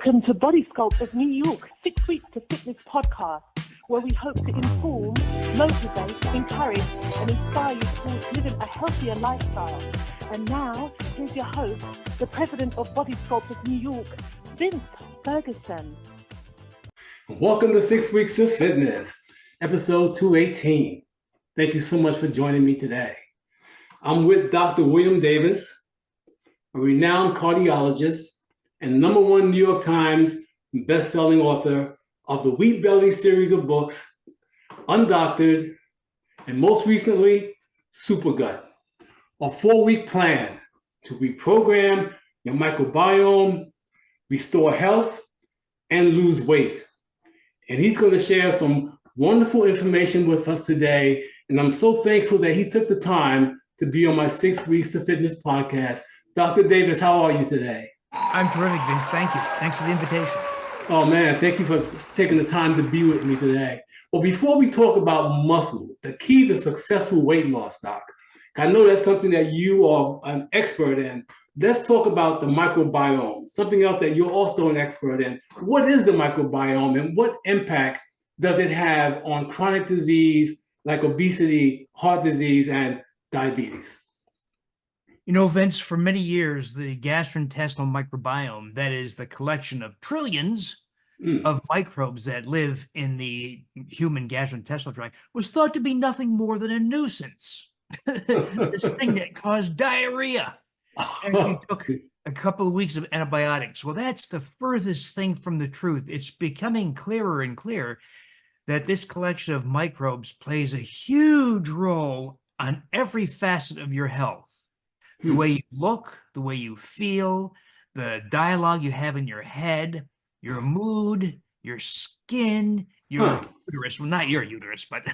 Welcome to Body Sculpt of New York 6 Weeks to Fitness podcast, where we hope to inform, motivate, encourage, and inspire you towards living a healthier lifestyle. And now, here's your host, the president of Body Sculpt of New York, Vince Ferguson. Welcome to 6 Weeks of Fitness, episode 218. Thank you so much for joining me today. I'm with Dr. William Davis, a renowned cardiologist and #1 New York Times best-selling author of the Wheat Belly series of books, Undoctored, and most recently, Supergut, a 4-week plan to reprogram your microbiome, restore health, and lose weight. And he's going to share some wonderful information with us today. And I'm so thankful that he took the time to be on my 6 Weeks of Fitness podcast. Dr. Davis, how are you today? I'm terrific, Vince. Thank you. Thanks for the invitation. Oh, man, thank you for taking the time to be with me today. Well, before we talk about muscle, the key to successful weight loss, Doc, I know that's something that you are an expert in. Let's talk about the microbiome, something else that you're also an expert in. What is the microbiome and what impact does it have on chronic disease like obesity, heart disease, and diabetes? You know, Vince, for many years, the gastrointestinal microbiome, that is the collection of trillions of microbes that live in the human gastrointestinal tract, was thought to be nothing more than a nuisance. This thing that caused diarrhea. And you took a couple of weeks of antibiotics. Well, that's the furthest thing from the truth. It's becoming clearer and clearer that this collection of microbes plays a huge role on every facet of your health. The way you look, the way you feel, the dialogue you have in your head, your mood, your skin, your uterus. Well, not your uterus, but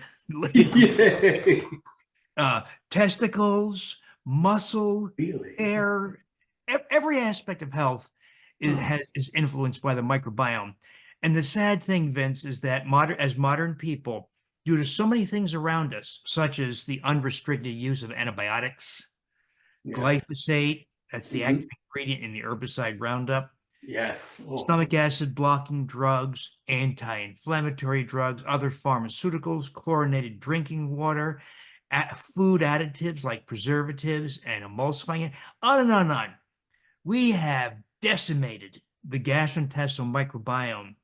testicles, muscle, hair. Every aspect of health is influenced by the microbiome. And the sad thing, Vince, is that as modern people, due to so many things around us, such as the unrestricted use of antibiotics, glyphosate, that's the active ingredient in the herbicide Roundup. Stomach acid blocking drugs, anti-inflammatory drugs, other pharmaceuticals, chlorinated drinking water, food additives like preservatives and emulsifying, on and on and on. We have decimated the gastrointestinal microbiome.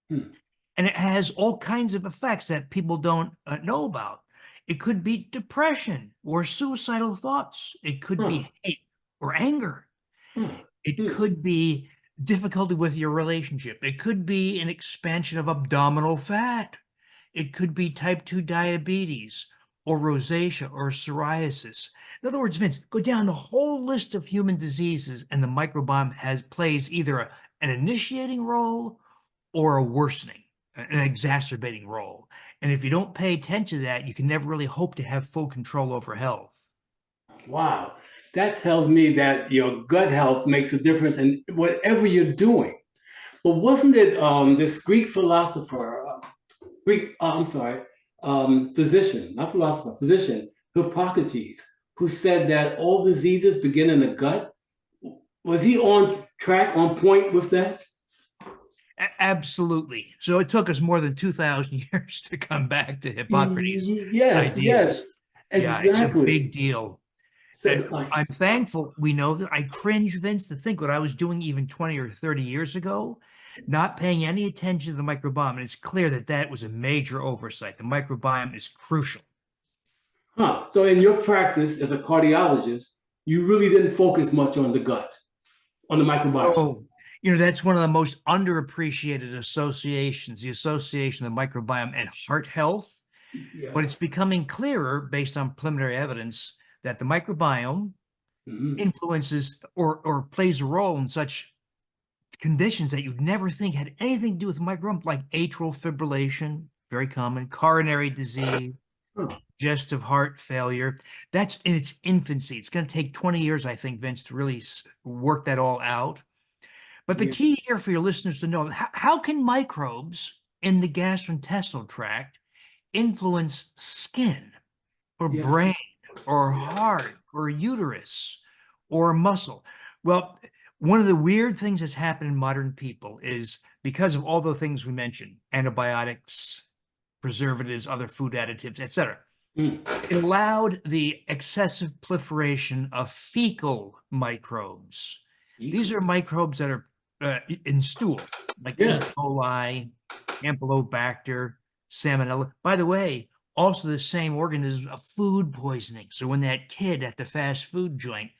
And it has all kinds of effects that people don't know about. It could be depression or suicidal thoughts. It could be hate or anger. It could be difficulty with your relationship. It could be an expansion of abdominal fat. It could be type 2 diabetes or rosacea or psoriasis. In other words, Vince, go down the whole list of human diseases, and the microbiome plays either an initiating role or a worsening, an exacerbating role. And if you don't pay attention to that, you can never really hope to have full control over health. Wow. That tells me that your gut health makes a difference in whatever you're doing. But wasn't it this Greek philosopher, physician, Hippocrates, who said that all diseases begin in the gut? Was he on track, on point with that? Absolutely. So it took us more than 2,000 years to come back to Hippocrates' Yes, ideas. exactly. Yeah, it's a big deal. So, I'm thankful we know that. I cringe, Vince, to think what I was doing even 20 or 30 years ago, not paying any attention to the microbiome. And it's clear that that was a major oversight. The microbiome is crucial. So in your practice as a cardiologist, you really didn't focus much on the gut, on the microbiome. Oh, you know, that's one of the most underappreciated associations, the association of the microbiome and heart health. But it's becoming clearer based on preliminary evidence that the microbiome influences or plays a role in such conditions that you'd never think had anything to do with the microbiome, like atrial fibrillation, very common, coronary disease, congestive heart failure. That's in its infancy. It's going to take 20 years, I think, Vince, to really work that all out. But the key here for your listeners to know, how can microbes in the gastrointestinal tract influence skin or brain or heart or uterus or muscle? Well, One of the weird things that's happened in modern people is because of all the things we mentioned, antibiotics, preservatives, other food additives, etc. Mm. It allowed the excessive proliferation of fecal microbes. These are microbes that are in stool, like E. Yes. coli, Campylobacter, Salmonella. By the way, also the same organism of food poisoning. So when that kid at the fast food joint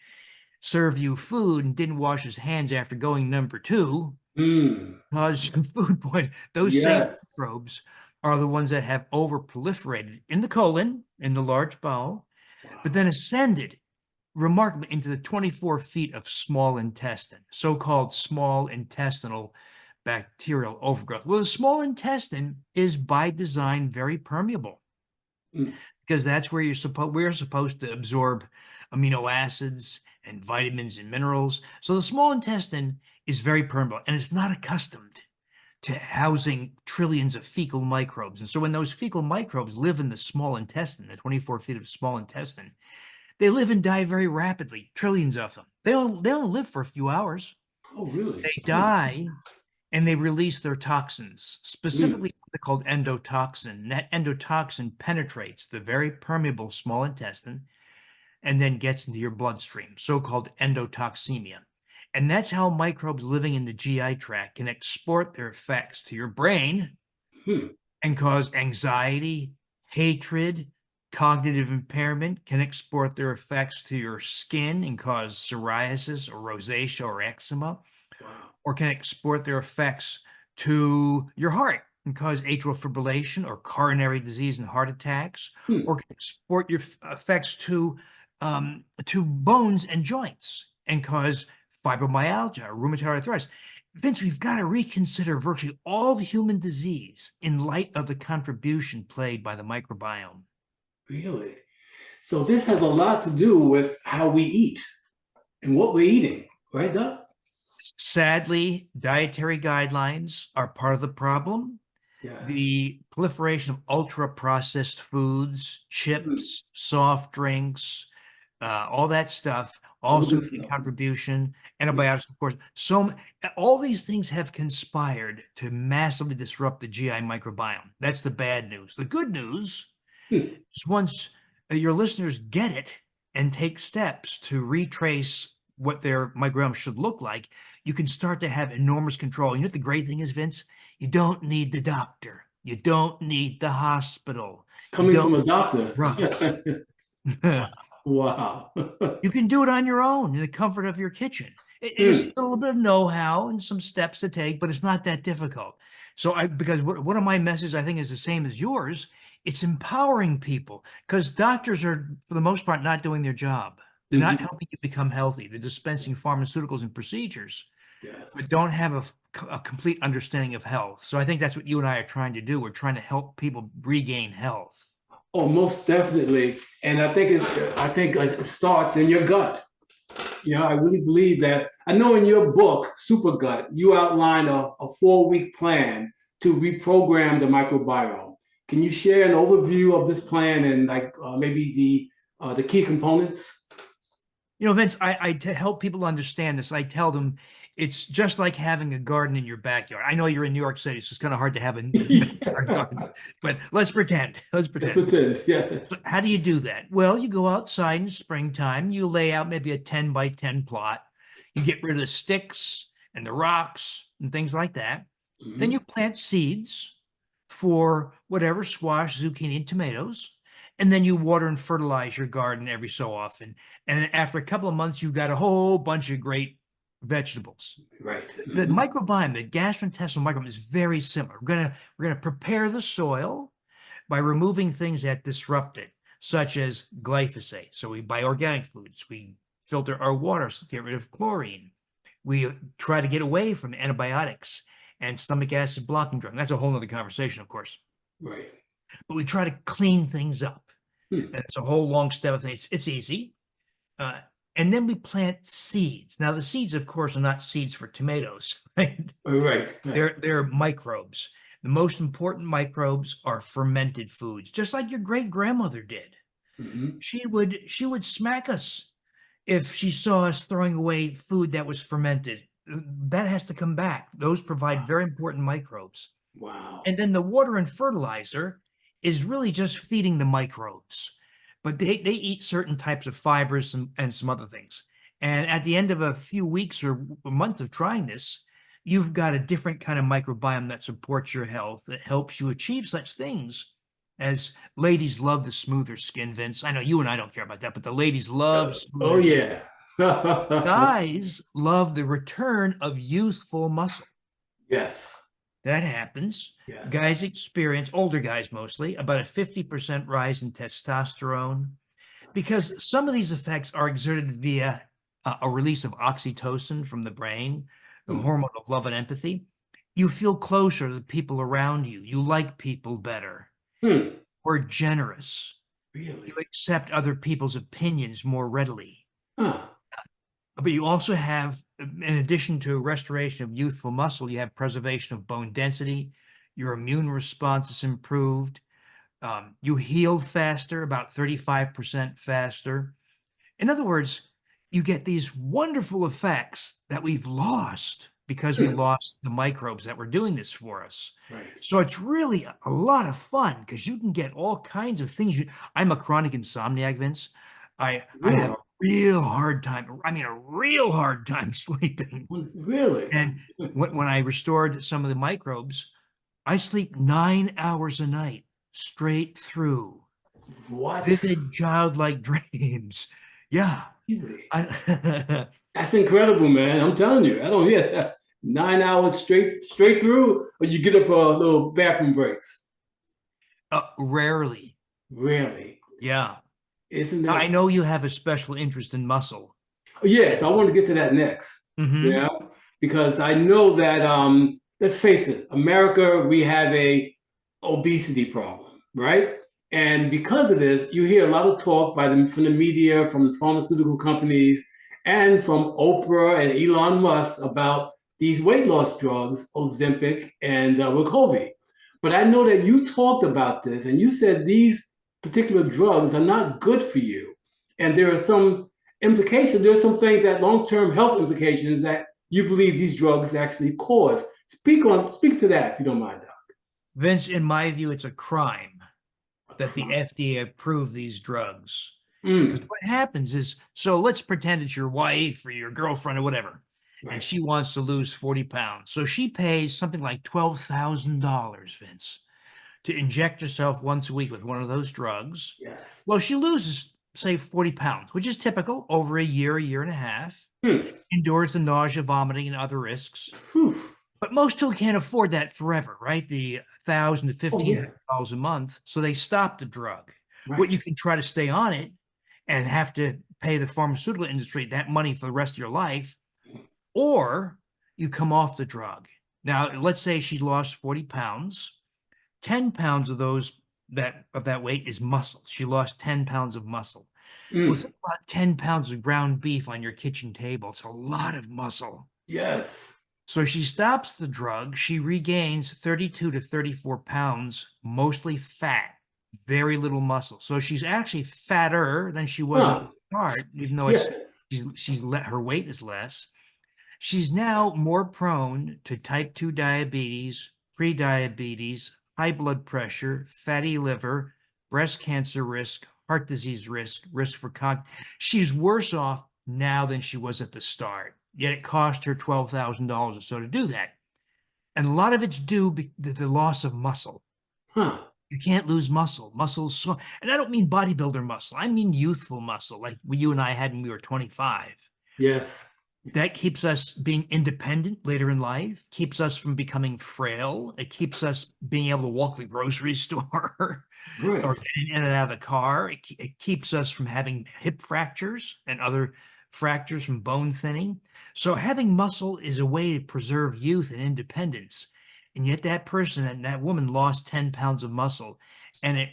served you food and didn't wash his hands after going number two, Mm. caused food poisoning. Those same Yes. microbes are the ones that have overproliferated in the colon, in the large bowel, but then ascended remarkably into the 24 feet of small intestine, so-called small intestinal bacterial overgrowth. Well, the small intestine is by design very permeable Mm. because that's where we're supposed to absorb amino acids and vitamins and minerals. So the small intestine is very permeable and it's not accustomed to housing trillions of fecal microbes. And so when those fecal microbes live in the small intestine, the 24 feet of small intestine, they live and die very rapidly, trillions of them. They don't live for a few hours. Oh, really? They die and they release their toxins, Mm. specifically something called endotoxin. And that endotoxin penetrates the very permeable small intestine and then gets into your bloodstream, so-called endotoxemia. And that's how microbes living in the GI tract can export their effects to your brain Hmm. and cause anxiety, hatred, cognitive impairment, can export their effects to your skin and cause psoriasis or rosacea or eczema, Wow. or can export their effects to your heart and cause atrial fibrillation or coronary disease and heart attacks, Hmm. or can export your effects to bones and joints and cause fibromyalgia or rheumatoid arthritis. Vince, we've got to reconsider virtually all human disease in light of the contribution played by the microbiome. Really? So this has a lot to do with how we eat and what we're eating, right, Doc? Sadly, dietary guidelines are part of the problem. Yes. The proliferation of ultra-processed foods, Mm. chips, soft drinks, all that stuff All the also good made a stuff. contribution. Yeah. Antibiotics, of course. So all these things have conspired to massively disrupt the GI microbiome. That's the bad news. The good news Hmm. is once your listeners get it and take steps to retrace what their microbiome should look like, you can start to have enormous control. You know what the great thing is, Vince? You don't need the doctor. You don't need the hospital. You Coming from don't a need doctor. drugs. Wow. You can do it on your own in the comfort of your kitchen. It is Mm. a little bit of know-how and some steps to take, but it's not that difficult. So because one of my messages I think is the same as yours, it's empowering people because doctors are, for the most part, not doing their job. They're not Mhm. helping you become healthy. They're dispensing pharmaceuticals and procedures, but Yes. don't have a complete understanding of health. So I think that's what you and I are trying to do. We're trying to help people regain health. Oh, most definitely. And I think it starts in your gut. You know, I really believe that. I know in your book, Supergut, you outline a 4-week plan to reprogram the microbiome. Can you share an overview of this plan and like maybe the key components? You know, Vince, to help people understand this, I tell them it's just like having a garden in your backyard. I know you're in New York City, so it's kind of hard to have a backyard garden, but let's pretend. Let's Yes, pretend. pretend. Yes. So how do you do that? Well, you go outside in springtime, you lay out maybe a 10 by 10 plot, you get rid of the sticks and the rocks and things like that. Then Mhm. you plant seeds for whatever squash, zucchini, and tomatoes. And then you water and fertilize your garden every so often. And after a couple of months, you've got a whole bunch of great vegetables. Right. The Mhm. microbiome, the gastrointestinal microbiome, is very similar. We're gonna prepare the soil by removing things that disrupt it, such as glyphosate. So we buy organic foods. We filter our water, so get rid of chlorine. We try to get away from antibiotics and stomach acid blocking drugs. That's a whole other conversation, of course. Right. But we try to clean things up. Hmm. And it's a whole long step of things. It's easy. Uh, and then we plant seeds. Now, the seeds, of course, are not seeds for tomatoes, right? Right. Right. They're microbes. The most important microbes are fermented foods, just like your great grandmother did. Mhm. She would smack us If she saw us throwing away food that was fermented, that has to come back. Those provide very important microbes. Wow. And then the water and fertilizer is really just feeding the microbes. But they eat certain types of fibers and some other things. And at the end of a few weeks or months of trying this, you've got a different kind of microbiome that supports your health, that helps you achieve such things as ladies love the smoother skin, Vince. I know you and I don't care about that, but the ladies love Oh, smoother skin. yeah. Guys love the return of youthful muscle. Yes. That happens. Yes. Guys experience, older guys mostly, about a 50% rise in testosterone because some of these effects are exerted via a release of oxytocin from the brain, the Hmm. hormone of love and empathy. You feel closer to the people around you. You like people better. Hmm. We're generous. Really? You accept other people's opinions more readily. Huh. But you also have, in addition to restoration of youthful muscle, you have preservation of bone density. Your immune response is improved. You heal faster, about 35% faster. In other words, you get these wonderful effects that we've lost because we Hmm. lost the microbes that were doing this for us. Right. So it's really a lot of fun because you can get all kinds of things. I'm a chronic insomniac, Vince. I have Really? a real hard time. I mean, a real hard time sleeping. Really? And when I restored some of the microbes, I sleep 9 hours a night straight through. What? Vivid childlike dreams. Yeah. Really? I, That's incredible, man. I'm telling you. I don't hear that. 9 hours straight through, or you get up for little bathroom breaks. rarely. Really? Yeah. Isn't Now, I that? know you have a special interest in muscle. Yeah, so I want to get to that next. Hmm. Yeah, because I know that let's face it, America, we have a obesity problem, right? And because of this, you hear a lot of talk from the media, from the pharmaceutical companies, and from Oprah and Elon Musk about these weight loss drugs, Ozempic and Wegovy. But I know that you talked about this, and you said these particular drugs are not good for you, and there are some implications. There's some things that long-term health implications that you believe these drugs actually cause. Speak to that if you don't mind, Doc. Vince, in my view, it's a crime A that the crime. FDA approved these drugs. Because Mm, what happens is, so let's pretend it's your wife or your girlfriend or whatever, and right. she wants to lose 40 pounds. So she pays something like $12,000, Vince, to inject herself once a week with one of those drugs. Yes. Well, she loses, say, 40 pounds, which is typical over a year and a half, Hmm. endures the nausea, vomiting, and other risks. Whew. But most people can't afford that forever, right? The 1,000 to Oh fifteen yeah. hundred dollars a month. So they stop the drug. What you Right. can try to stay on it and have to pay the pharmaceutical industry that money for the rest of your life, or you come off the drug. Now, let's say she lost 40 pounds. 10 pounds of that weight is muscle. She lost 10 pounds of muscle. Well, Mm. think about 10 pounds of ground beef on your kitchen table. It's a lot of muscle. Yes. So she stops the drug. She regains 32 to 34 pounds, mostly fat, very little muscle. So she's actually fatter than she was at the Huh. start, even though Yes. her weight is less. She's now more prone to type 2 diabetes, prediabetes, high blood pressure, fatty liver, breast cancer risk, heart disease risk, risk for she's worse off now than she was at the start. Yet it cost her $12,000 or so to do that. And a lot of it's due to the loss of muscle. Huh. You can't lose muscle. Muscle's so, and I don't mean bodybuilder muscle. I mean youthful muscle, like you and I had when we were 25. Yes. That keeps us being independent later in life, keeps us from becoming frail. It keeps us being able to walk the grocery store or Right. getting in and out of the car. It keeps us from having hip fractures and other fractures from bone thinning. So having muscle is a way to preserve youth and independence. And yet that person and that woman lost 10 pounds of muscle, and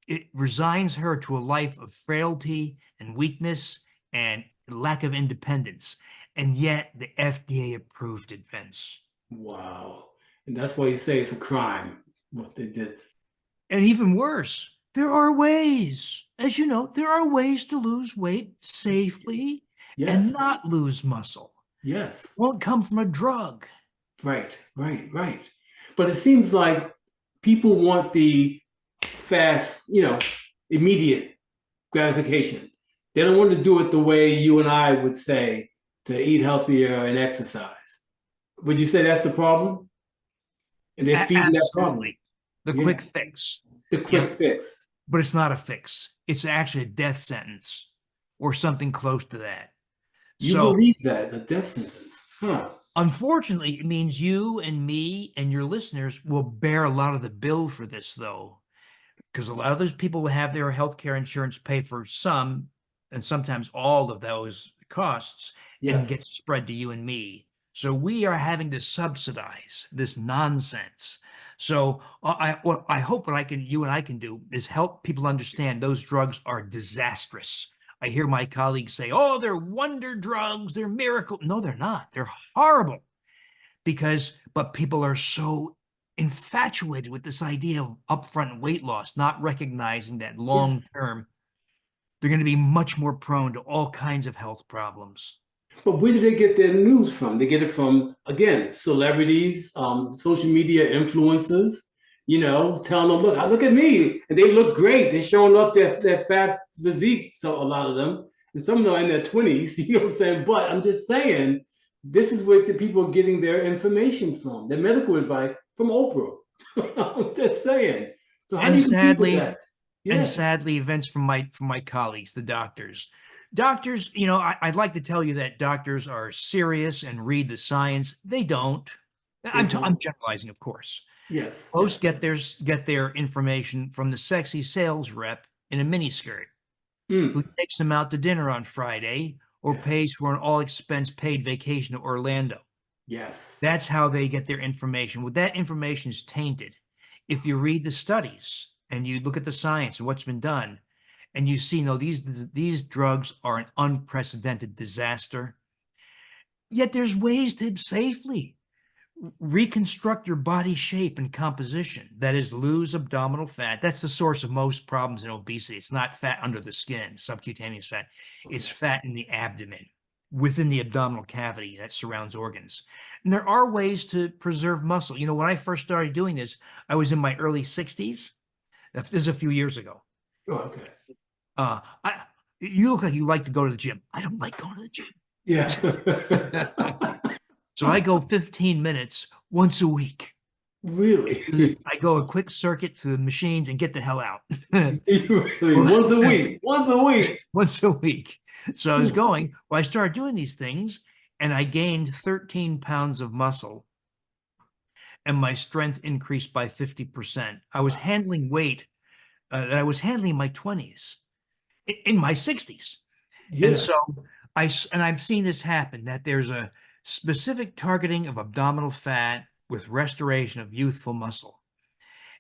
it resigns her to a life of frailty and weakness and lack of independence. And yet the FDA approved it, Vince. Wow. And that's why you say it's a crime what they did. And even worse, There are ways, as you know, there are ways to lose weight safely and Yes. not lose muscle. Yes. Won't come from a drug. Right. Right. But it seems like people want the fast, immediate gratification. They don't want to do it the way you and I would say, to eat healthier and exercise. Would you say that's the problem? And they're feeding that problem. Absolutely. The Yeah. quick fix. The quick fix. But it's not a fix. It's actually a death sentence or something close to that. You believe that, a death sentence. Huh. Unfortunately, it means you and me and your listeners will bear a lot of the bill for this, though, because a lot of those people will have their healthcare insurance pay for some and sometimes all of those costs and Yes. gets spread to you and me. So we are having to subsidize this nonsense. So I hope what you and I can do is help people understand those drugs are disastrous. I hear my colleagues say, "Oh, they're wonder drugs, they're miracle." No, they're not. They're horrible but people are so infatuated with this idea of upfront weight loss, not recognizing that long term, they're going to be much more prone to all kinds of health problems. But where do they get their news from? They get it from, again, celebrities, social media influencers, telling them, look at me. And they look great. They're showing off their fat physique, so a lot of them. And some of them are in their 20s, you know what I'm saying? But I'm just saying, this is where the people are getting their information from, their medical advice from Oprah. I'm just saying. So how do you compete with that? And sadly, events from my colleagues, the doctors. Doctors, I'd like to tell you that doctors are serious and read the science. They don't. I'm generalizing, of course. Yes. Most get their information from the sexy sales rep in a miniskirt who takes them out to dinner on Friday or pays for an all-expense paid vacation to Orlando. Yes. That's how they get their information. Well, that information is tainted. If you read the studies and you look at the science and what's been done, and you see, no, these drugs are an unprecedented disaster. Yet there's ways to safely reconstruct your body shape and composition. That is, lose abdominal fat. That's the source of most problems in obesity. It's not fat under the skin, subcutaneous fat. It's fat in the abdomen, within the abdominal cavity that surrounds organs. And there are ways to preserve muscle. When I first started doing this, I was in my early 60s. This is a few years ago. Oh, okay. You look like you like to go to the gym. I don't like going to the gym. Yeah. So I go 15 minutes once a week. Really? I go a quick circuit through the machines and get the hell out. Really? Once a week. Once a week. Once a week. So I was going. Well, I started doing these things, and I gained 13 pounds of muscle, and my strength increased by 50%. I was handling weight that I was handling in my 20s. In my 60s. Yeah. And so I've seen this happen, that there's a specific targeting of abdominal fat with restoration of youthful muscle.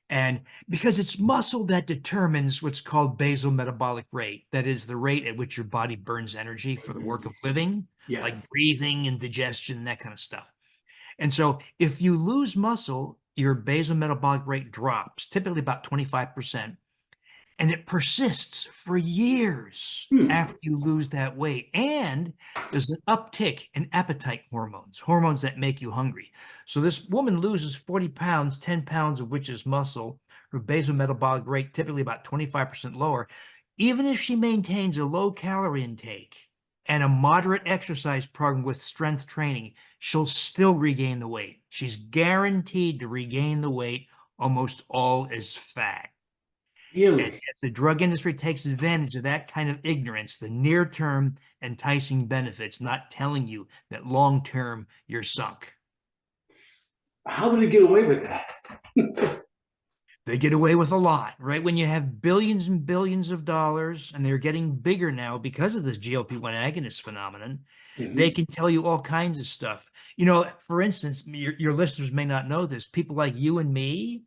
And because it's muscle that determines what's called basal metabolic rate, that is the rate at which your body burns energy for the work of living, like breathing and digestion, that kind of stuff. And so if you lose muscle, your basal metabolic rate drops, typically about 25%. And it persists for years after you lose that weight. And there's an uptick in appetite hormones that make you hungry. So this woman loses 40 pounds, 10 pounds of which is muscle, her basal metabolic rate typically about 25% lower. Even if she maintains a low calorie intake and a moderate exercise program with strength training, she'll still regain the weight. She's guaranteed to regain the weight. Almost all is fat. Really? And the drug industry takes advantage of that kind of ignorance, the near-term enticing benefits, not telling you that long-term you're sunk. How do they get away with that? They get away with a lot, right? When you have billions and billions of dollars, and they're getting bigger now because of this GLP-1 agonist phenomenon, they can tell you all kinds of stuff. For instance, your listeners may not know this. People like you and me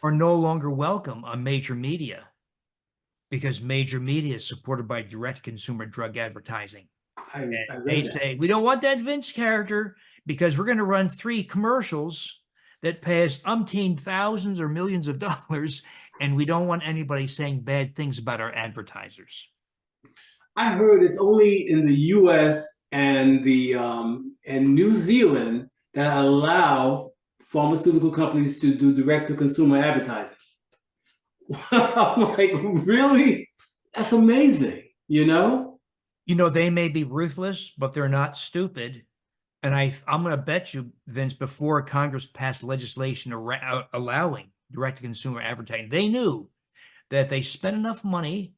are no longer welcome on major media because major media is supported by direct consumer drug advertising. They say, we don't want that Vince character because we're going to run 3 commercials that pay us umpteen thousands or millions of dollars, and we don't want anybody saying bad things about our advertisers. I heard it's only in the U.S. and and New Zealand that allow pharmaceutical companies to do direct-to-consumer advertising. I'm like, really? That's amazing, you know? They may be ruthless, but they're not stupid. And I'm going to bet you, Vince, before Congress passed legislation allowing direct-to-consumer advertising, they knew that they spent enough money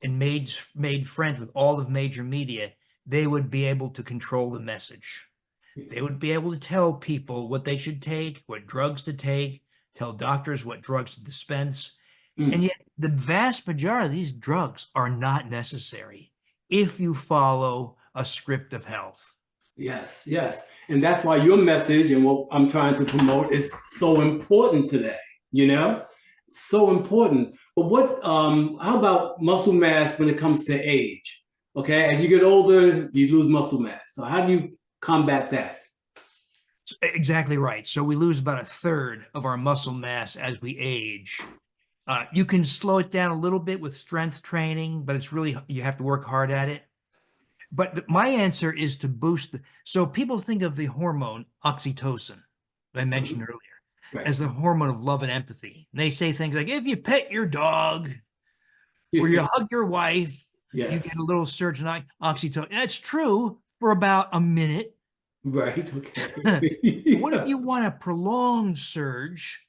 and made friends with all of major media, they would be able to control the message. They would be able to tell people what they should take, what drugs to take, tell doctors what drugs to dispense. And yet the vast majority of these drugs are not necessary if you follow a script of health. Yes, yes. And that's why your message and what I'm trying to promote is so important today, you know? So important. But how about muscle mass when it comes to age? Okay, as you get older, you lose muscle mass. So how do you combat that? Exactly right. So we lose about a third of our muscle mass as we age. You can slow it down a little bit with strength training, but it's really, you have to work hard at it. But my answer is to boost. So people think of the hormone oxytocin that I mentioned earlier as the hormone of love and empathy. And they say things like, if you pet your dog or you hug your wife, you get a little surge in oxytocin. And that's true for about a minute. Right, okay. What if you want a prolonged surge?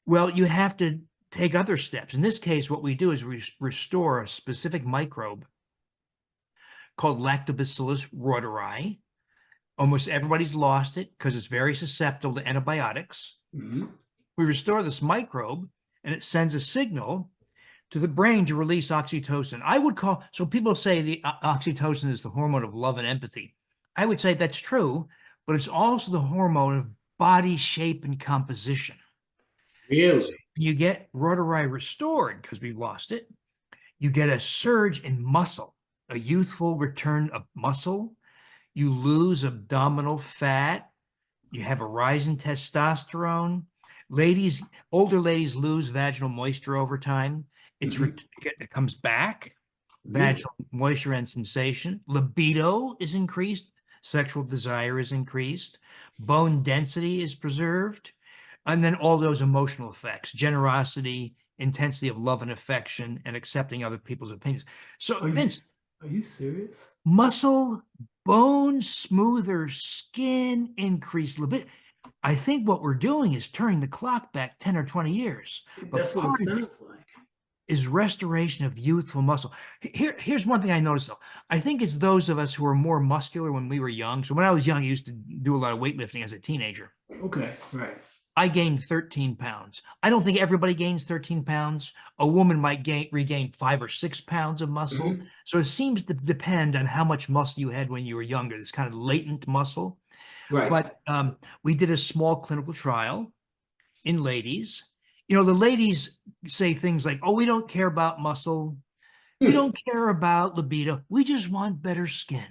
Well, you have to take other steps. In this case, what we do is restore a specific microbe called Lactobacillus reuteri. Almost everybody's lost it because it's very susceptible to antibiotics. We restore this microbe and it sends a signal to the brain to release oxytocin. So people say the oxytocin is the hormone of love and empathy. I would say that's true, but it's also the hormone of body shape and composition. Really? So you get reuteri restored because we've lost it. You get a surge in muscle, a youthful return of muscle. You lose abdominal fat. You have a rise in testosterone. Older ladies lose vaginal moisture over time. It comes back. Vaginal moisture and sensation. Libido is increased. Sexual desire is increased. Bone density is preserved. And then all those emotional effects, generosity, intensity of love and affection, and accepting other people's opinions. So, Vince, are you serious? Muscle, bone, smoother skin, increased libido. I think what we're doing is turning the clock back 10 or 20 years. That's what it sounds like. Is restoration of youthful muscle. Here's one thing I noticed though. I think it's those of us who are more muscular when we were young. So when I was young, I used to do a lot of weightlifting as a teenager. Okay, right. I gained 13 pounds. I don't think everybody gains 13 pounds. A woman might regain 5 or 6 pounds of muscle. So it seems to depend on how much muscle you had when you were younger, this kind of latent muscle. Right. But we did a small clinical trial in ladies. The ladies say things like, oh, we don't care about muscle. We don't care about libido. We just want better skin.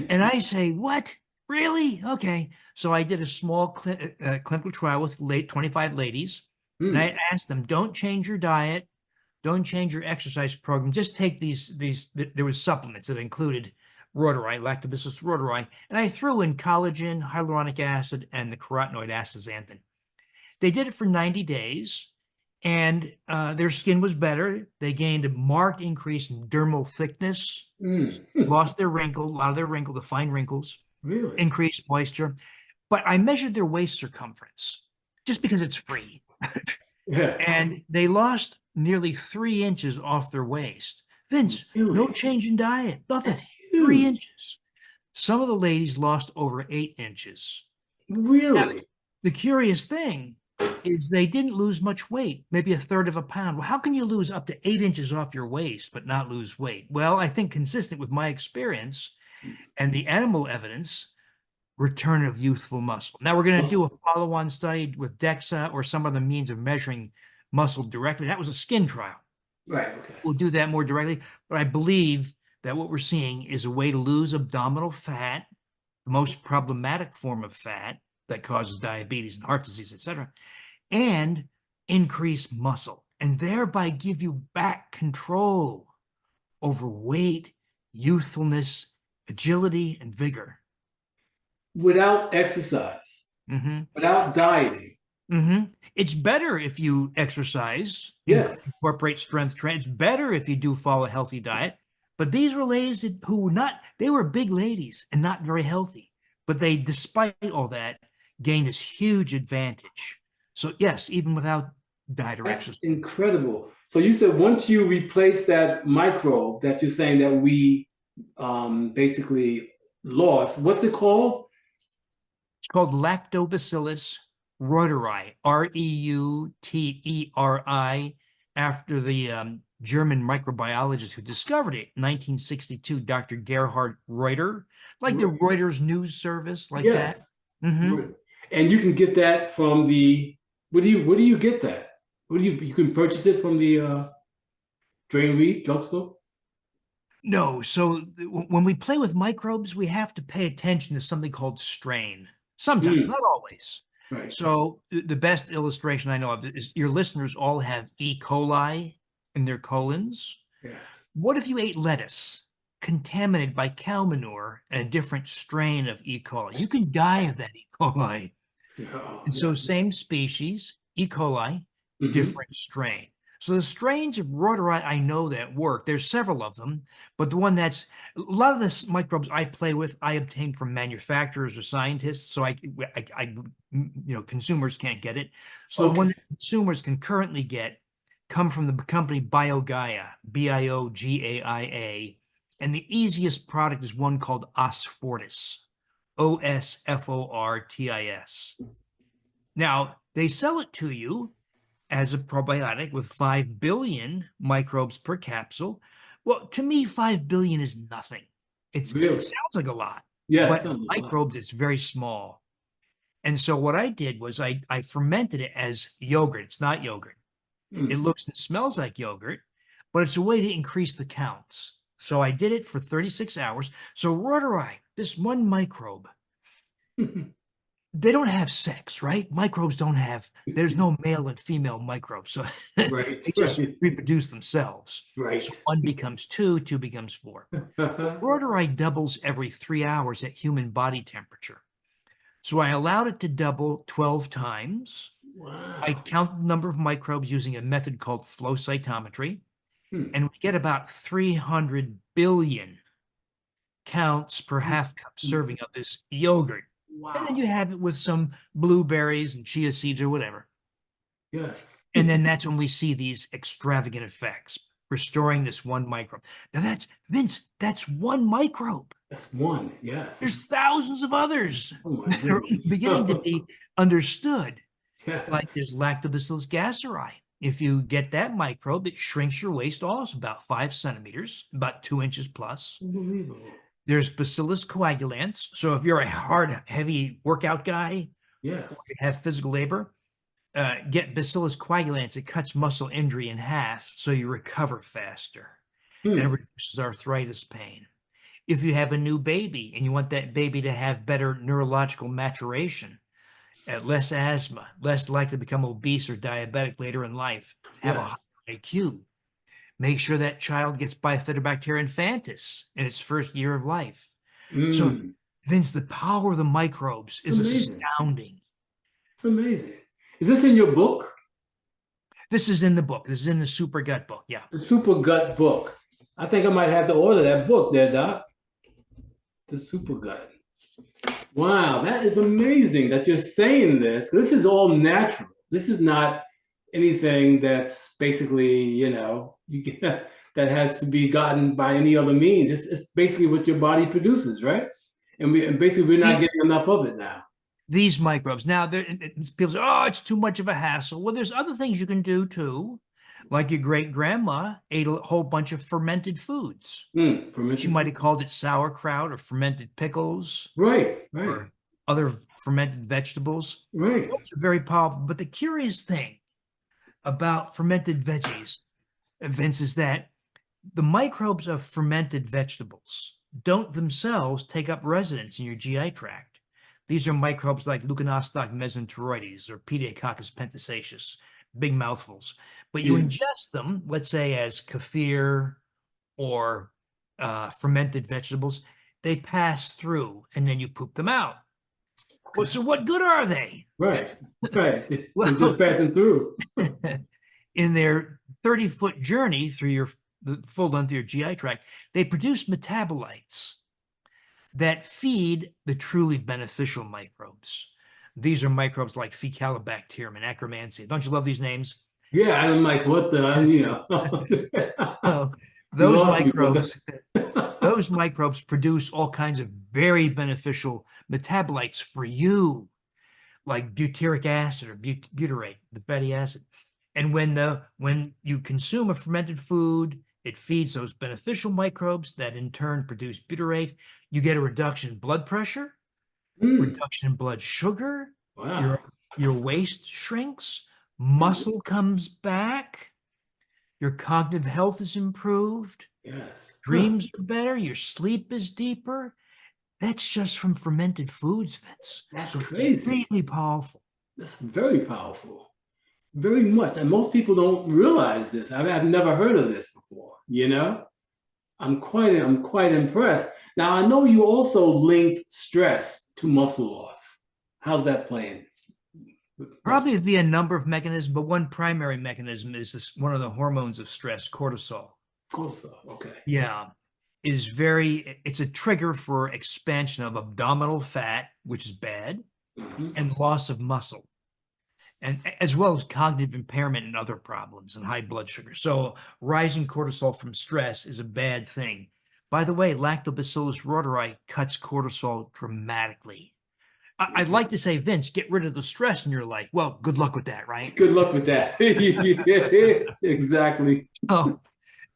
And I say, what? Really? Okay. So I did a small clinical trial with 25 ladies. And I asked them, don't change your diet. Don't change your exercise program. Just take these, there was supplements that included reuteri, Lactobacillus reuteri. And I threw in collagen, hyaluronic acid, and the carotenoid astaxanthin. They did it for 90 days, and their skin was better. They gained a marked increase in dermal thickness, lost their wrinkle, a lot of their wrinkle, the fine wrinkles, increased moisture. But I measured their waist circumference just because it's free. And they lost nearly 3 inches off their waist. Vince, no change in diet, nothing, 3 inches. Some of the ladies lost over 8 inches. Really? Now, the curious thing is they didn't lose much weight, maybe a third of a pound. Well, how can you lose up to 8 inches off your waist but not lose weight? Well, I think consistent with my experience and the animal evidence, return of youthful muscle. Now we're going to do a follow-on study with DEXA or some other means of measuring muscle directly. That was a skin trial. Right, okay. We'll do that more directly, but I believe that what we're seeing is a way to lose abdominal fat, the most problematic form of fat that causes diabetes and heart disease, etc., and increase muscle. and thereby give you back control over weight, youthfulness, agility, and vigor. Without exercise, without dieting. It's better if you exercise, Yes. incorporate strength training. It's better if you do follow a healthy diet. But these were ladies they were big ladies and not very healthy. But they, despite all that, gained this huge advantage. So yes, even without diet or That's exercise. incredible. So you said once you replace that microbe that you're saying that we basically lost, what's it called? It's called Lactobacillus reuteri, Reuteri, after the German microbiologist who discovered it in 1962, Dr. Gerhard Reuter, like the Reuters news service, like Yes. that. And you can get that from the, where do you get that? You can purchase it from the Drain Reed drugstore? No, so when we play with microbes, we have to pay attention to something called strain. Sometimes, not always. Right. So the best illustration I know of is your listeners all have E. coli in their colons. Yes. What if you ate lettuce contaminated by cow manure and a different strain of E. coli? You can die of that E. coli. And so same species, E. coli, different strain. So the strains of Reuteri, I know that work. There's several of them, but the one that's a lot of the microbes I play with, I obtain from manufacturers or scientists. So consumers can't get it. So the one that consumers can currently get come from the company BioGaia, Biogaia, and the easiest product is one called Osfortis, Osfortis. Now they sell it to you as a probiotic with 5 billion microbes per capsule. Well, to me, 5 billion is nothing. It sounds like a lot, but microbes, it's very small. And so what I did was I fermented it as yogurt. It's not yogurt. It looks and smells like yogurt, but it's a way to increase the counts. So I did it for 36 hours. So Reuteri, this one microbe, they don't have sex, right? Microbes don't have, there's no male and female microbes. So they just reproduce themselves. Right. So 1 becomes 2, 2 becomes 4. Reuteri doubles every 3 hours at human body temperature. So I allowed it to double 12 times. Wow. I count the number of microbes using a method called flow cytometry. And we get about 300 billion counts per half cup serving of this yogurt. Wow. And then you have it with some blueberries and chia seeds or whatever. Yes. And then that's when we see these extravagant effects, restoring this one microbe. Now that's, Vince, that's one microbe. That's one, yes. There's thousands of others that are beginning to be understood. Yes. Like there's Lactobacillus gasseri. If you get that microbe, it shrinks your waist also about 5 centimeters, about 2 inches plus. Unbelievable. There's Bacillus coagulans. So if you're a hard, heavy workout guy, or you have physical labor, get Bacillus coagulans. It cuts muscle injury in half, so you recover faster, and it reduces arthritis pain. If you have a new baby and you want that baby to have better neurological maturation, less asthma, less likely to become obese or diabetic later in life, have a high IQ. Make sure that child gets Bifidobacteria infantis in its first year of life. So, Vince, the power of the microbes is astounding. It's amazing. Is this in your book? This is in the book. This is in the Supergut book, yeah. The Supergut book. I think I might have to order that book there, Doc. The Supergut. Wow, that is amazing that you're saying this. This is all natural. This is not anything that's basically, that has to be gotten by any other means. It's basically what your body produces, right? And we're not getting enough of it now. These microbes. Now, people say, oh, it's too much of a hassle. Well, there's other things you can do too. Like your great-grandma ate a whole bunch of fermented foods. She might have called it sauerkraut or fermented pickles. Right. Or other fermented vegetables. Right. Those are very powerful. But the curious thing about fermented veggies, Vince, is that the microbes of fermented vegetables don't themselves take up residence in your GI tract. These are microbes like Leuconostoc mesenteroides or Pediococcus pentasaceus. big mouthfuls. But you ingest them, let's say as kefir or fermented vegetables, they pass through and then you poop them out. Well, so what good are they? Right. They're Well, just passing through. in their 30-foot journey through the full length of your GI tract, they produce metabolites that feed the truly beneficial microbes. These are microbes like Fecalibacterium and Akkermansia. Don't you love these names? Yeah, I'm like, what the, Oh, you those lost me. those microbes produce all kinds of very beneficial metabolites for you, like butyric acid or butyrate, the fatty acid. And when you consume a fermented food, it feeds those beneficial microbes that in turn produce butyrate. You get a reduction in blood pressure, reduction in blood sugar, Wow. your waist shrinks, muscle comes back, your cognitive health is improved, Yes. dreams are better, your sleep is deeper. That's just from fermented foods, Vince. That's So crazy. it's really powerful. That's very powerful. Very much. And most people don't realize this. I've never heard of this before, I'm quite impressed. Now I know you also linked stress to muscle loss. How's that playing? Probably via a number of mechanisms, but one primary mechanism is one of the hormones of stress, cortisol. Cortisol, okay. Yeah, it's a trigger for expansion of abdominal fat, which is bad, and loss of muscle, and as well as cognitive impairment and other problems and high blood sugar. So rising cortisol from stress is a bad thing. By the way, Lactobacillus reuteri cuts cortisol dramatically. I'd like to say, Vince, get rid of the stress in your life. Well, good luck with that, right? Good luck with that. Exactly. Oh,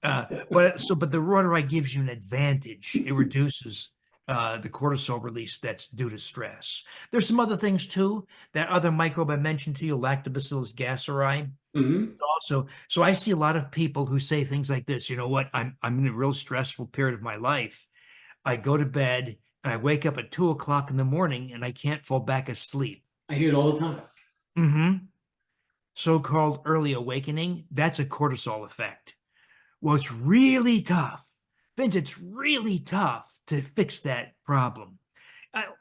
but the reuteri gives you an advantage. It reduces the cortisol release that's due to stress. There's some other things too. That other microbe I mentioned to you, Lactobacillus gasseri. Also, so I see a lot of people who say things like this. You know what? I'm in a real stressful period of my life. I go to bed and I wake up at 2 o'clock in the morning and I can't fall back asleep. I hear it all the time. So-called early awakening, that's a cortisol effect. Well, it's really tough. Vince, it's really tough to fix that problem.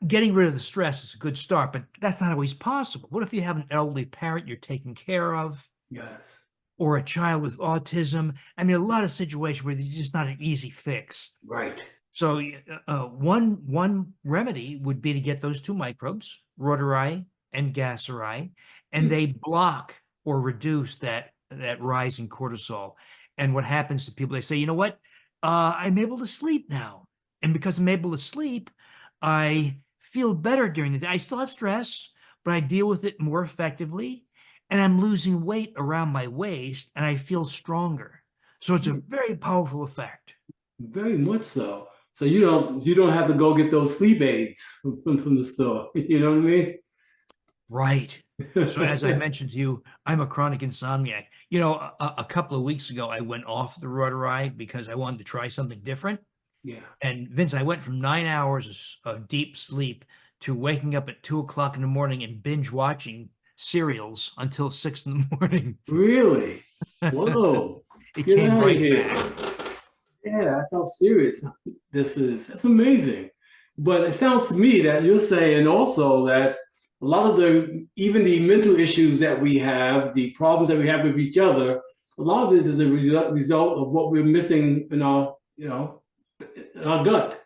Getting rid of the stress is a good start, but that's not always possible. What if you have an elderly parent you're taking care of? Yes. Or a child with autism? I mean, a lot of situations where it's just not an easy fix. Right. So one remedy would be to get those two microbes, reuteri and gasseri, and they block or reduce that rise in cortisol. And what happens to people, they say, you know what? I'm able to sleep now. And because I'm able to sleep, I feel better during the day. I still have stress, but I deal with it more effectively. And I'm losing weight around my waist and I feel stronger. So it's a very powerful effect. Very much so. So you don't have to go get those sleep aids from the store. You know what I mean? Right. So as I mentioned to you, I'm a chronic insomniac. A couple of weeks ago, I went off the reuteri because I wanted to try something different. Yeah. And Vince, I went from 9 hours of deep sleep to waking up at 2 o'clock in the morning and binge watching serials until 6 in the morning. Really? Whoa. It Get came out of right here. back. Yeah, that's how serious that's amazing. But it sounds to me that you're saying also that a lot of even the mental issues that we have, the problems that we have with each other, a lot of this is a result of what we're missing in our gut,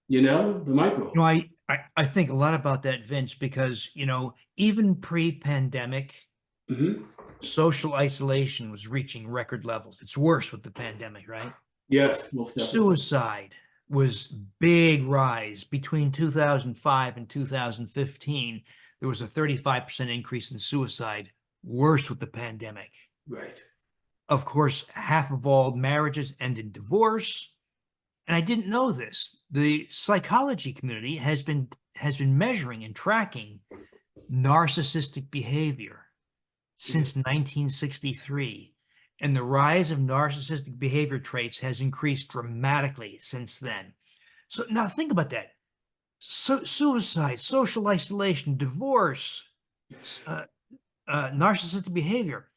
the microbes. I think a lot about that, Vince, because, even pre-pandemic, social isolation was reaching record levels. It's worse with the pandemic, right? Yes, most definitely. Suicide was big rise between 2005 and 2015. There was a 35% increase in suicide, worse with the pandemic. Right. Of course, half of all marriages end in divorce. And I didn't know this. The psychology community has been measuring and tracking narcissistic behavior since 1963. And the rise of narcissistic behavior traits has increased dramatically since then. So now think about that. Suicide, social isolation, divorce, narcissistic behavior.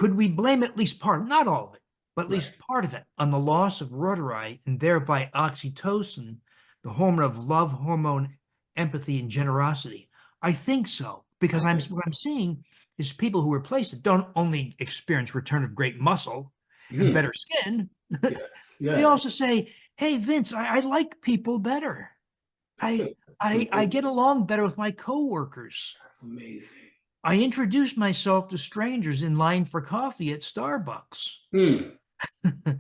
Could we blame at least part, not all of it, but at Right. least part of it on the loss of rhodori and thereby oxytocin, the hormone of love, hormone, empathy, and generosity? I think so, because what I'm seeing is people who replace it don't only experience return of great muscle and Mhm. better skin, Yes. they Yes. also say, "Hey, Vince, I like people better. I That's I amazing. get along better with my coworkers. That's amazing. I introduce myself to strangers in line for coffee at Starbucks. Hmm.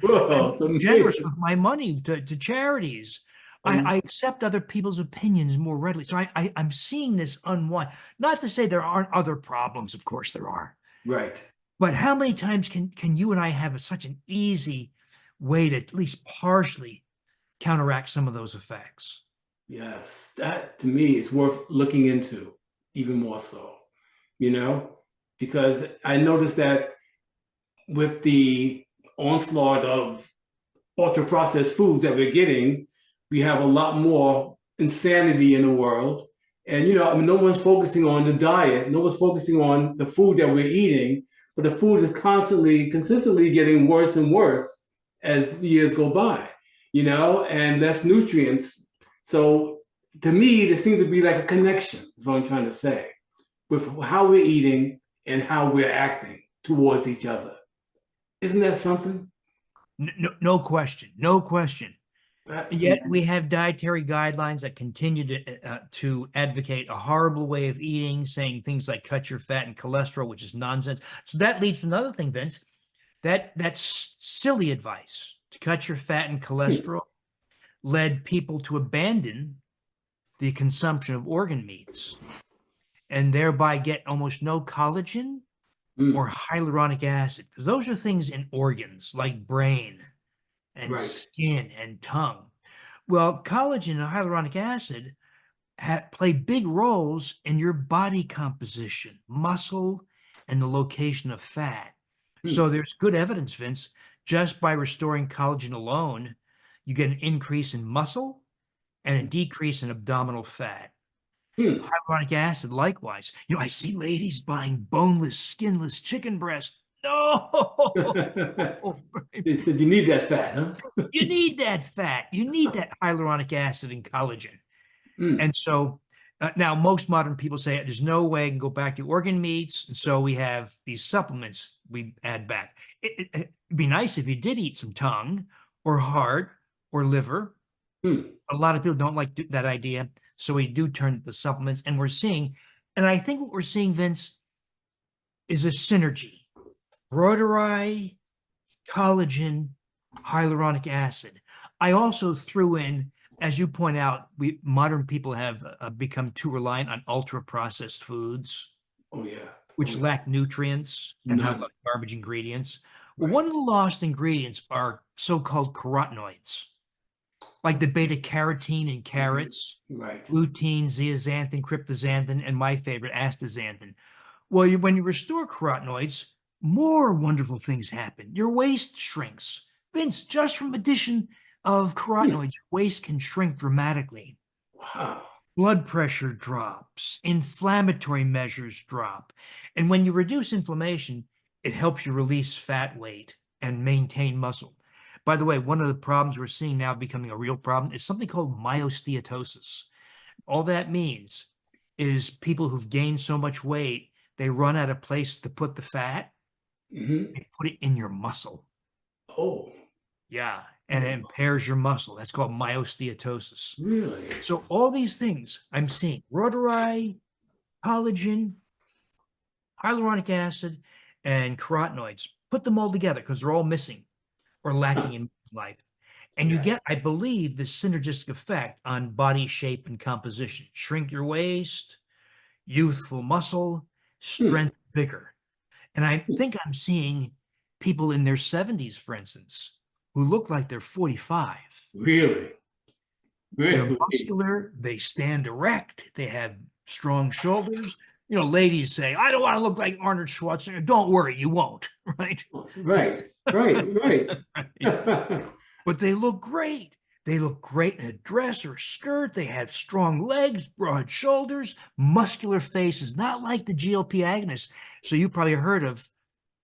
Whoa, I'm it's generous amazing. with my money to charities. I accept other people's opinions more readily." So I'm seeing this unwind. Not to say there aren't other problems, of course there are. Right. But how many times can you and I have such an easy way to at least partially counteract some of those effects? Yes. That to me is worth looking into even more so, you know, because I noticed that with the onslaught of ultra processed foods that we're getting, we have a lot more insanity in the world. And, you know, I mean, no one's focusing on the diet, no one's focusing on the food that we're eating, but the food is consistently getting worse and worse as the years go by, you know, and less nutrients. So to me, there seems to be like a connection, is what I'm trying to say, with how we're eating and how we're acting towards each other. Isn't that something? No question, no question. That's Yet amazing. we have dietary guidelines that continue to advocate a horrible way of eating, saying things like cut your fat and cholesterol, which is nonsense. So that leads to another thing, Vince. That's silly advice to cut your fat and cholesterol led people to abandon the consumption of organ meats and thereby get almost no collagen Mm, or hyaluronic acid, because those are things in organs like brain and right. skin and tongue. Well, collagen and hyaluronic acid play big roles in your body composition, muscle, and the location of fat. Mm, So there's good evidence, Vince, just by restoring collagen alone, you get an increase in muscle and a decrease in abdominal fat. mm. Hyaluronic acid, likewise. I see ladies buying boneless, skinless chicken breast. No, They said you need that fat, huh? you need that fat. You need that hyaluronic acid and collagen. Mm, And so now most modern people say there's no way I can go back to organ meats. And so we have these supplements we add back. It'd be nice if you did eat some tongue or heart or liver. mm. A lot of people don't like that idea. So we do turn to the supplements, and we're seeing, and I think what we're seeing, Vince, is a synergy. Rhodori, collagen, hyaluronic acid. I also threw in, as you point out, we modern people have become too reliant on ultra processed foods, Oh yeah. Oh which yeah. lack nutrients and have None. garbage ingredients. Well, Right. one of the lost ingredients are so-called carotenoids, like the beta carotene in Mhm. carrots, Right. lutein, zeaxanthin, cryptoxanthin, and my favorite, astaxanthin. Well, when you restore carotenoids, more wonderful things happen. Your waist shrinks. Vince, just from addition of Hmm. carotenoids, your waist can shrink dramatically. Wow. Blood pressure drops, inflammatory measures drop. And when you reduce inflammation, it helps you release fat weight and maintain muscle. By the way, one of the problems we're seeing now becoming a real problem is something called myosteatosis. All that means is people who've gained so much weight, they run out of place to put the fat, Hmm. they put it in your muscle. Oh. Yeah. And it Oh. impairs your muscle. That's called myosteatosis. Really? So all these things I'm seeing, rhodori, collagen, hyaluronic acid, and carotenoids, put them all together because they're all missing or Huh. lacking in life. And you get, Yes. I believe, this synergistic effect on body shape and composition. Shrink your waist, youthful muscle, Hmm. strength, vigor. And I think I'm seeing people in their 70s, for instance, who look like they're 45. Really? They're Really? muscular, they stand erect, they have strong shoulders. Ladies say, I don't want to look like Arnold Schwarzenegger. Don't worry, you won't, right? Right. Right. Right. Right. But they look great. They look great in a dress or skirt. They have strong legs, broad shoulders, muscular faces, not like the GLP agonists. So you probably heard of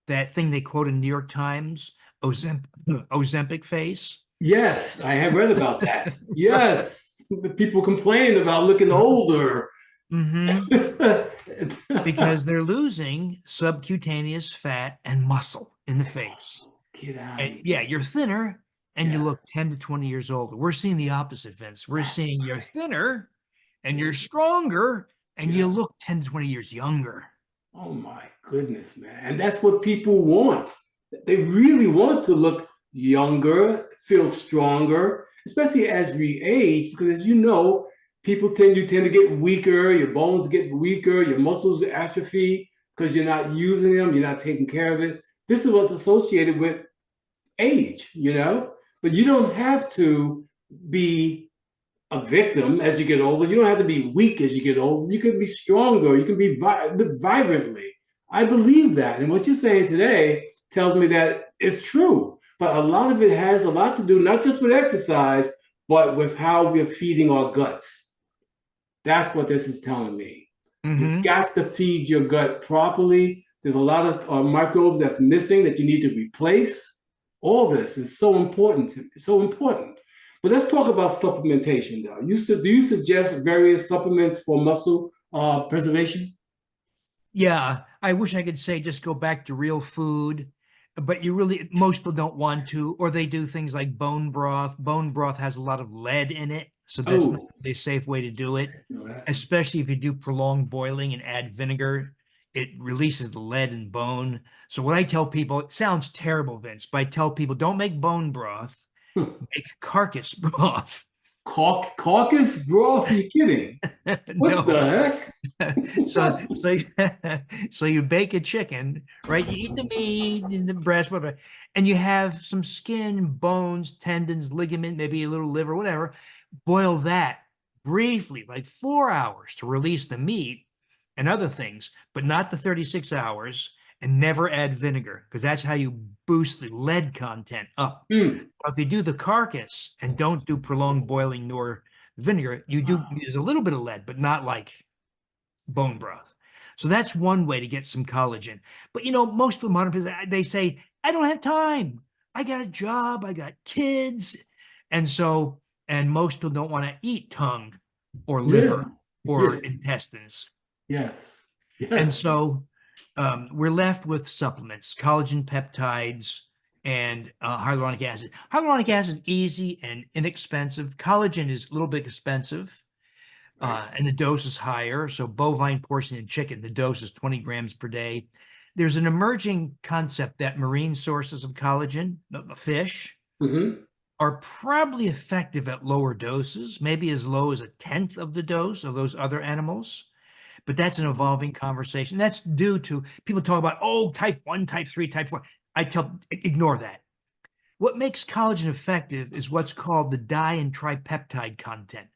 that thing they quote in New York Times, Ozempic face. Yes, I have read about that. Yes, the people complained about looking older. Mm-hmm. Get Because they're losing subcutaneous fat and muscle in the face. out of And here. yeah, you're thinner and you Yes, look 10 to 20 years older. We're seeing the opposite, Vince. We're that's seeing you're right. thinner and you're stronger and you Yeah. look 10 to 20 years younger. Oh my goodness, man. And that's what people want. They really want to look younger, feel stronger, especially as we age, because as you know, you tend to get weaker, your bones get weaker, your muscles atrophy because you're not using them, you're not taking care of it. This is what's associated with age. But you don't have to be a victim as you get older. You don't have to be weak as you get older. You can be stronger. You can be live vibrantly. I believe that. And what you're saying today tells me that it's true. But a lot of it has a lot to do, not just with exercise, but with how we're feeding our guts. That's what this is telling me. You've Mm-hmm. got to feed your gut properly. There's a lot of microbes that's missing that you need to replace. All this is so important to me, so important. But let's talk about supplementation, though. Do you suggest various supplements for muscle preservation? Yeah, I wish I could say just go back to real food, but most people don't want to, or they do things like bone broth. Bone broth has a lot of lead in it, so that's not Oh, a safe way to do it, you know that. especially if you do prolonged boiling and add vinegar. It releases the lead in bone. So what I tell people, it sounds terrible, Vince, but I tell people don't make bone broth, make carcass broth. Carcass broth? Are you kidding? What No. the heck? So you bake a chicken, right? You eat the meat and the breast, whatever, and you have some skin, bones, tendons, ligament, maybe a little liver, whatever. Boil that briefly, like 4 hours to release the meat and other things, but not the 36 hours, and never add vinegar because that's how you boost the lead content up. Hmm. If you do the carcass and don't do prolonged boiling nor vinegar, there's a little bit of lead, but not like bone broth. So that's one way to get some collagen. But most people, modern people, they say, I don't have time. I got a job, I got kids. And most people don't want to eat tongue or Yeah. liver or Yeah. intestines. Yes. And Yes. so we're left with supplements, collagen peptides, and hyaluronic acid. Hyaluronic acid is easy and inexpensive. Collagen is a little bit expensive, Right. and the dose is higher. So bovine, porcine, and chicken, the dose is 20 grams per day. There's an emerging concept that marine sources of collagen, the fish, Hmm. are probably effective at lower doses, maybe as low as a tenth of the dose of those other animals. But that's an evolving conversation. That's due to people talk about, oh, type 1, type 3, type 4. I tell, ignore that. What makes collagen effective is what's called the di and tripeptide content.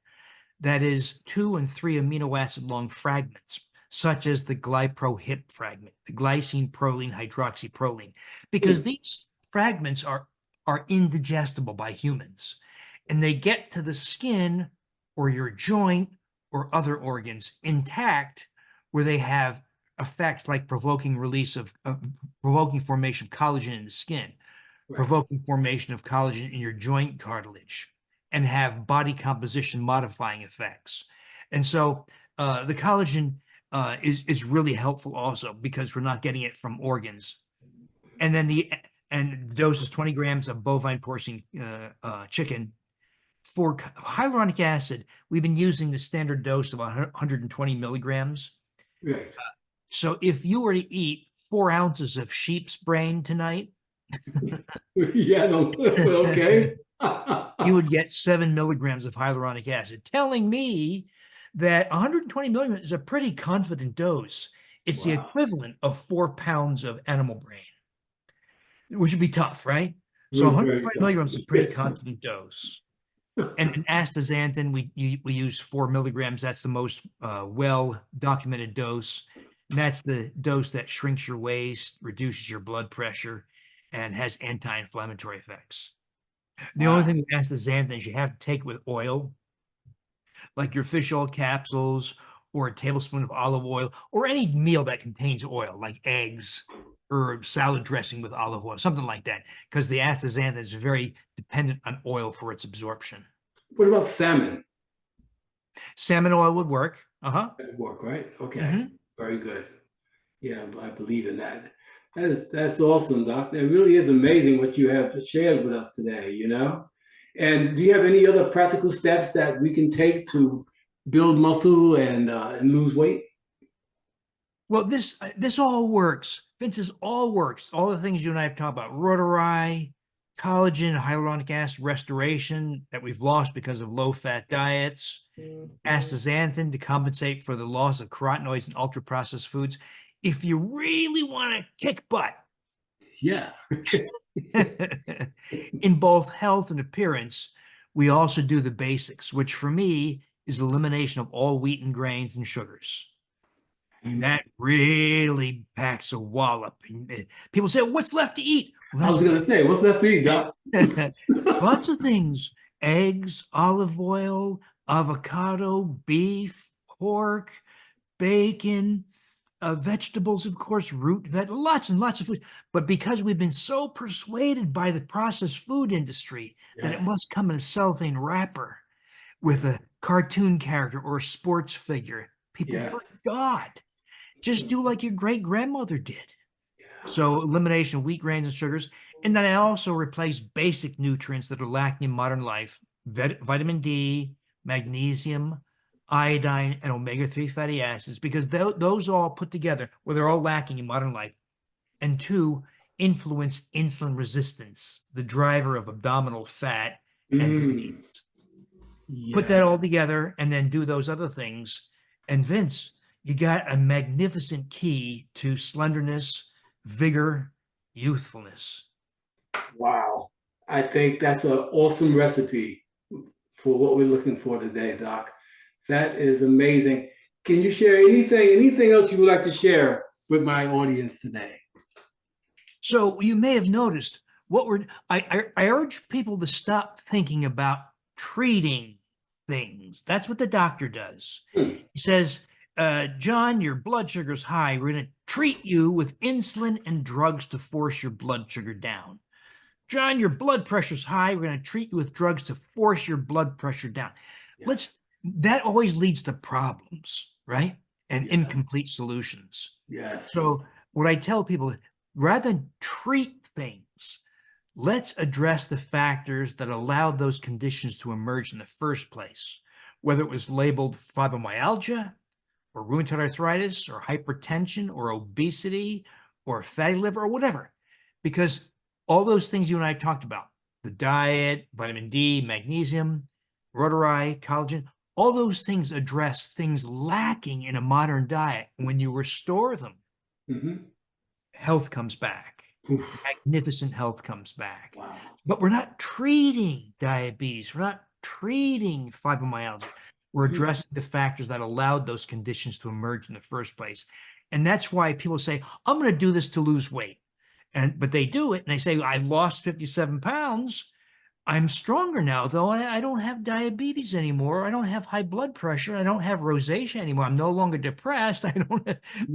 That is 2 and 3 amino acid long fragments, such as the glyprohip fragment, the glycine, proline, hydroxyproline, because these fragments are indigestible by humans, and they get to the skin or your joint or other organs intact, where they have effects like provoking formation of collagen in the skin, Right. provoking formation of collagen in your joint cartilage, and have body composition modifying effects. And so the collagen is really helpful also because we're not getting it from organs. And then the dose is 20 grams of bovine porcine chicken. For hyaluronic acid, we've been using the standard dose of 120 milligrams. Right. So if you were to eat 4 ounces of sheep's brain tonight, Yeah. No. Okay. you would get 7 milligrams of hyaluronic acid, telling me that 120 milligrams is a pretty confident dose. It's the Wow. equivalent of 4 pounds of animal brain, which would be tough, right? So Very 120 tough. milligrams is a pretty confident dose. And in astaxanthin, we use 4 milligrams. That's the most well documented dose. And that's the dose that shrinks your waist, reduces your blood pressure, and has anti-inflammatory effects. The only Wow. thing with astaxanthin is you have to take it with oil, like your fish oil capsules or a tablespoon of olive oil or any meal that contains oil, like eggs. or salad dressing with olive oil, something like that, because the astaxanthin is very dependent on oil for its absorption. What about salmon? Salmon oil would work. Uh-huh. That would work, right? Okay. Mm-hmm. Very good. Yeah, I believe in that. That's awesome, Doc. It really is amazing what you have shared with us today, you know? And do you have any other practical steps that we can take to build muscle and lose weight? Well, this all works. Vince, this all works. All the things you and I have talked about, rotari, collagen, hyaluronic acid restoration that we've lost because of low-fat diets, astaxanthin to compensate for the loss of carotenoids and ultra-processed foods. If you really want to kick butt, Yeah. in both health and appearance, we also do the basics, which for me is elimination of all wheat and grains and sugars. That really packs a wallop. People say, what's left to eat? I was going to say, what's left to eat, Doc? Lots of things: eggs, olive oil, avocado, beef, pork, bacon, vegetables, of course, lots and lots of food. But because we've been so persuaded by the processed food industry that it must come in a cellophane wrapper with a cartoon character or a sports figure, people forgot. Just do like your great grandmother did. So elimination of wheat, grains, and sugars. And then I also replace basic nutrients that are lacking in modern life: vitamin D, magnesium, iodine, and omega-3 fatty acids, because those all put together, well, they're all lacking in modern life. And two, influence insulin resistance, the driver of abdominal fat and disease. Put that all together and then do those other things. And Vince, you got a magnificent key to slenderness, vigor, youthfulness. Wow. I think that's an awesome recipe for what we're looking for today, Doc. That is amazing. Can you share anything else you would like to share with my audience today? So you may have noticed I urge people to stop thinking about treating things. That's what the doctor does. He says, John, your blood sugar's high. We're going to treat you with insulin and drugs to force your blood sugar down. John, your blood pressure's high. We're going to treat you with drugs to force your blood pressure down. That always leads to problems, right? And incomplete solutions. Yes. So what I tell people, rather than treat things, let's address the factors that allowed those conditions to emerge in the first place, whether it was labeled fibromyalgia or rheumatoid arthritis or hypertension or obesity or fatty liver or whatever. Because all those things you and I talked about, the diet, vitamin D, magnesium, rotari, collagen, all those things address things lacking in a modern diet. When you restore them, health comes back. Magnificent health comes back. Wow. But we're not treating diabetes. We're not treating fibromyalgia. We're addressing the factors that allowed those conditions to emerge in the first place. And that's why people say, I'm going to do this to lose weight. But they do it and they say, I lost 57 pounds. I'm stronger now, though. I don't have diabetes anymore. I don't have high blood pressure. I don't have rosacea anymore. I'm no longer depressed. In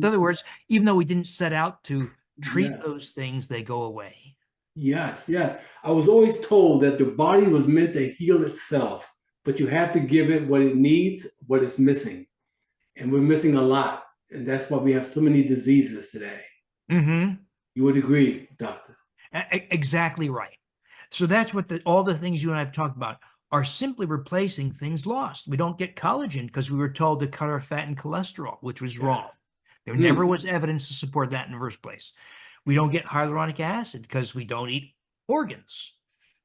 other words, even though we didn't set out to treat those things, they go away. Yes. I was always told that the body was meant to heal itself, but you have to give it what it needs, what it's missing. And we're missing a lot. And that's why we have so many diseases today. You would agree, doctor? Exactly right. So that's what all the things you and I have talked about are simply replacing things lost. We don't get collagen because we were told to cut our fat and cholesterol, which was wrong. There never was evidence to support that in the first place. We don't get hyaluronic acid because we don't eat organs.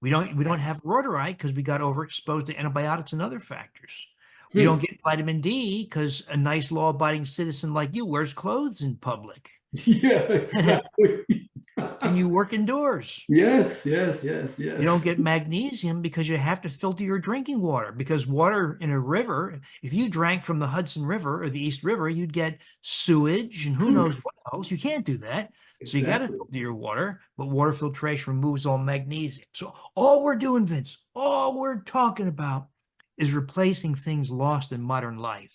We don't have rotari because we got overexposed to antibiotics and other factors. We don't get vitamin D because a nice law-abiding citizen like you wears clothes in public. Yeah, exactly. And you work indoors. Yes. You don't get magnesium because you have to filter your drinking water, because water in a river, if you drank from the Hudson River or the East River, you'd get sewage and who knows what else. You can't do that. So you got to filter your water, but water filtration removes all magnesium. So all we're doing, Vince, all we're talking about is replacing things lost in modern life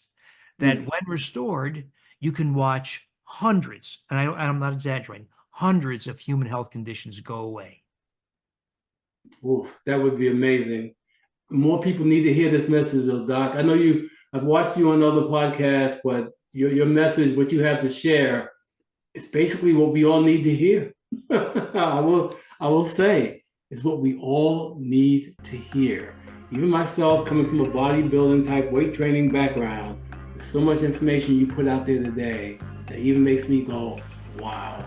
that when restored, you can watch hundreds, and I'm not exaggerating, hundreds of human health conditions go away. Oof, that would be amazing. More people need to hear this message, though, Doc. I know I've watched you on other podcasts, but your message, what you have to share, is basically what we all need to hear. I will say, it's what we all need to hear. Even myself, coming from a bodybuilding type weight training background, there's so much information you put out there today that even makes me go, wow,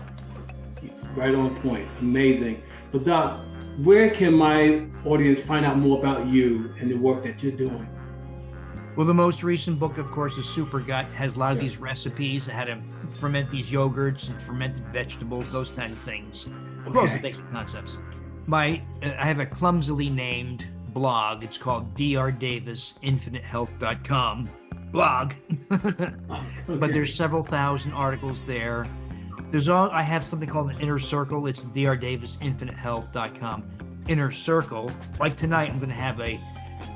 right on point, amazing. But Doc, where can my audience find out more about you and the work that you're doing? Well, the most recent book, of course, is Supergut. It has a lot of these recipes, how to ferment these yogurts and fermented vegetables, those kind of things, as well as the basic concepts. I have a clumsily named blog. It's called drdavisinfinitehealth.com blog. But there's several thousand articles there. I have something called an inner circle. It's drdavisinfinitehealth.com inner circle. Like tonight, I'm going to have a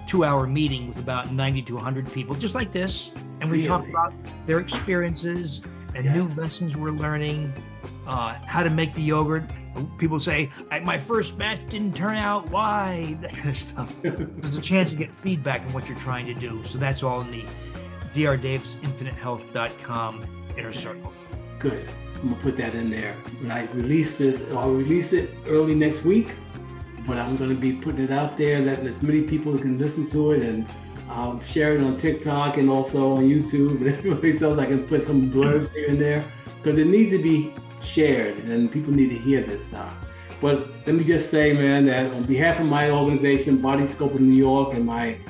2-hour meeting with about 90 to 100 people, just like this. And we talk about their experiences and new lessons we're learning, how to make the yogurt. People say, my first batch didn't turn out. Why? That kind of stuff. There's a chance to get feedback on what you're trying to do. So that's all in the drdavisinfinitehealth.com inner circle. Good. I'm gonna put that in there. When I release this, I'll release it early next week, but I'm gonna be putting it out there, letting as many people can listen to it, and share it on TikTok and also on YouTube and everybody else. I can put some blurbs here and there because it needs to be shared and people need to hear this stuff. But let me just say, man, that on behalf of my organization, Body Scope of New York, and my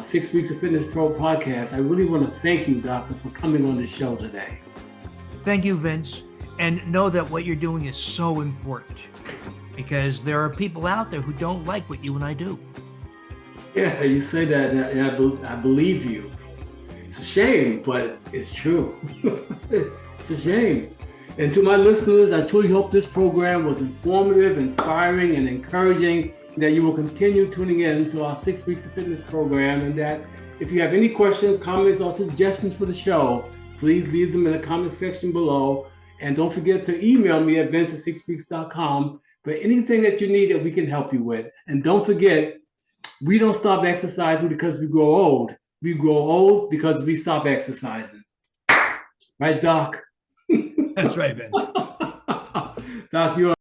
6 Weeks of Fitness Pro podcast, I really want to thank you, Doctor, for coming on the show today. Thank you, Vince. And know that what you're doing is so important because there are people out there who don't like what you and I do. Yeah, you say that, and I believe you. It's a shame, but it's true. It's a shame. And to my listeners, I truly hope this program was informative, inspiring, and encouraging, that you will continue tuning in to our 6 Weeks of Fitness program, and that if you have any questions, comments, or suggestions for the show, please leave them in the comment section below. And don't forget to email me at vince@6weeks.com for anything that you need that we can help you with. And don't forget, we don't stop exercising because we grow old. We grow old because we stop exercising. Right, Doc? That's right, Vince. Doc, you're